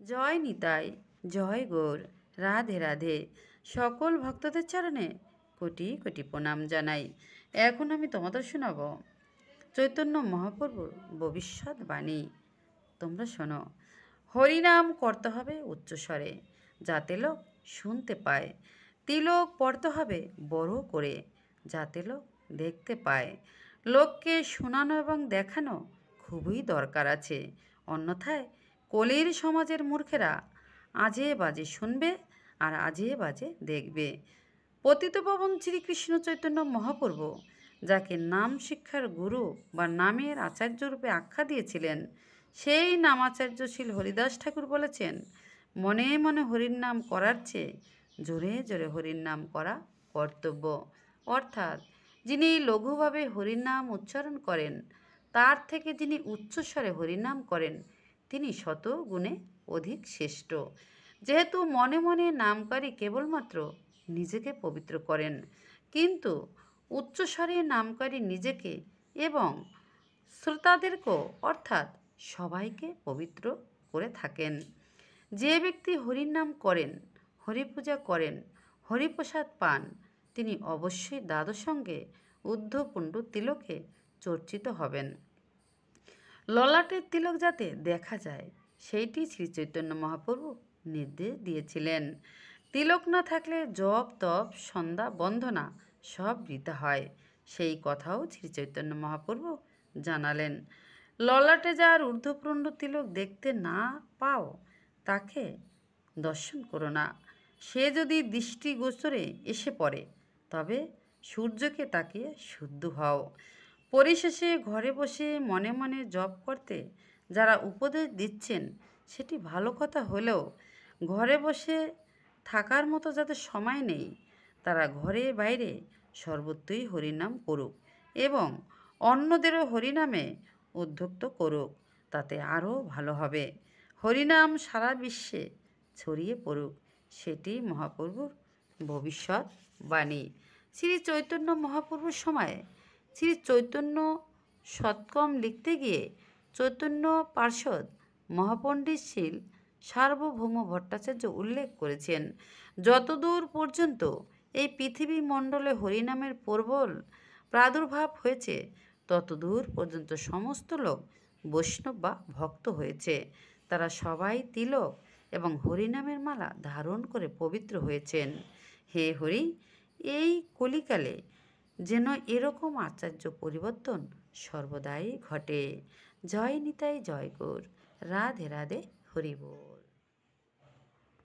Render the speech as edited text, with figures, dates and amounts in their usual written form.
জয় নিতাই, জয় গৌর, রাধে রাধে। সকল ভক্তদের চরণে কোটি কোটি প্রণাম জানাই। এখন আমি তোমাদের শোনাব চৈতন্য মহাপ্রভুর ভবিষ্যৎবাণী। তোমরা শোনো। হরিনাম করতে হবে উচ্চস্বরে, যাতে লোক শুনতে পায়। তিলক পড়তে হবে বড় করে, যাতে লোক দেখতে পায়। লোককে শোনানো এবং দেখানো খুবই দরকার আছে, অন্যথায় কলির সমাজের মূর্খেরা আজে বাজে শুনবে আর আজে বাজে দেখবে। পতিতপাবন শ্রীকৃষ্ণ চৈতন্য মহাপ্রভু, যাকে নাম শিক্ষার গুরু বা নামের আচার্যরূপে আখ্যা দিয়েছিলেন, সেই নামাচার্যশীল হরিদাস ঠাকুর বলেছেন, মনে মনে হরির নাম করার চেয়ে জোরে জোরে হরির নাম করা কর্তব্য। অর্থাৎ যিনি লঘুভাবে হরির নাম উচ্চারণ করেন, তার থেকে যিনি উচ্চস্বরে হরিনাম করেন, তিনি শত গুণে অধিক শ্রেষ্ঠ। যেহেতু মনে মনে নামকারী কেবলমাত্র নিজেকে পবিত্র করেন, কিন্তু উচ্চস্বরে নামকারী নিজেকে এবং শ্রোতাদেরকেও অর্থাৎ সবাইকে পবিত্র করে থাকেন। যে ব্যক্তি হরির নাম করেন, হরিপূজা করেন, হরিপ্রসাদ পান, তিনি অবশ্যই দ্বাদশঙ্গে ঊর্ধ্বপুণ্ড তিলকে চর্চিত হবেন। ললাটের তিলক যাতে দেখা যায়, সেইটি শ্রী চৈতন্য মহাপ্রভু নির্দেশ দিয়েছিলেন। তিলক না থাকলে জপ তপ সন্ধ্যা বন্দনা সব বৃথা হয়, সেই কথাও শ্রী চৈতন্য মহাপ্রভু জানালেন। ললাটে যার ঊর্ধ্বপুণ্ড তিলক দেখতে না পাও, তাকে দর্শন করো না। সে যদি দৃষ্টিগোচরে এসে পড়ে, তবে সূর্যকে তাকিয়ে শুদ্ধ হও। পরিশেষে ঘরে বসে মনে মনে জপ করতে যারা উপদেশ দিচ্ছেন, সেটি ভালো কথা হলেও ঘরে বসে থাকার মতো যাদের সময় নেই, তারা ঘরে বাইরে সর্বত্রই হরিনাম করুক এবং অন্যদেরও হরিনামে উদ্যুক্ত করুক, তাতে আরও ভালো হবে। হরিনাম সারা বিশ্বে ছড়িয়ে পড়ুক, সেটি মহাপ্রভুর ভবিষ্যৎবাণী। শ্রী চৈতন্য মহাপ্রভুর সময়ে শ্রী চৈতন্য সৎকম লিখতে গিয়ে চৈতন্য পার্ষদ মহাপণ্ডিতশীল সার্বভৌম ভট্টাচার্য উল্লেখ করেছেন, যতদূর পর্যন্ত এই পৃথিবী মণ্ডলে হরিনামের প্রবল প্রাদুর্ভাব হয়েছে, ততদূর পর্যন্ত সমস্ত লোক বৈষ্ণব বা ভক্ত হয়েছে। তারা সবাই তিলক এবং হরিনামের মালা ধারণ করে পবিত্র হয়েছেন। হে হরি, এই কলিকালে যেন এরকম আচার্য পরিবর্তন সর্বদাই ঘটে। জয় নিতাই, জয় গৌর, রাধে রাধে, হরি বল।